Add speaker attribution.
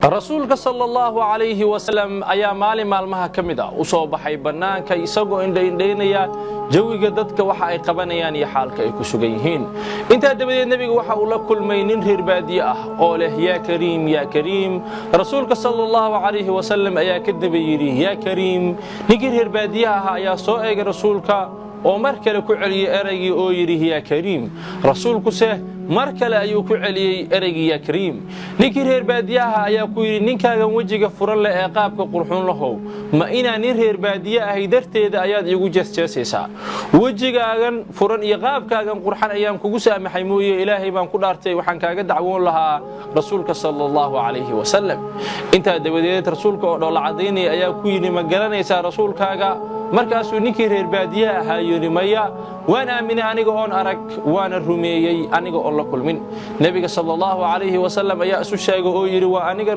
Speaker 1: rasuulka sallallahu alayhi wasallam ayaa maalmaha kamida u soo baxay banaanka isagoo indhaynaya jawiga dadka waxa ay qabanayaan iyo xaalka ay ku sugan yihiin inta dabadeed nabiga waxa uu la kulmay nin reer baadiye ah oo leh ya kariim rasuulka sallallahu alayhi wasallam ayaa ka dabayiri ya kariim ninkii reer baadiye ah ayaa soo eegay rasuulka oo mar kale ku celiyay eraygii oo yiri ya kariim rasuulku mar kale ayuu ku celiyay eraygii ya kariim ninkii reer baadiyaha ayaa ku yiri ninkaagan wajiga furan leh ee qaabka qurxoon lahow ma inaan nin reer baadiye ahay darteeda ayaad igu jeesjeesaysaa wajigaagan furan iyo qaabkaagan qurxan ayaan kugu saamaxay mooyee ilaahay baan ku dhaartay waxaan kaaga dacwoon lahaa rasuulka sallallahu alayhi wasallam inta dabadeed rasuulka oo dhoola cadeynay ayaa ku yiri ma garanaysaa rasuulkaaga markaasuu ninkii reer baadiye ahaa yiri maya waan aaminay aniga oon arag waana rumeeyay aniga oo la kulmin nabiga sallallahu alayhi wasallam ayaa isu sheegay oo yiri waa aniga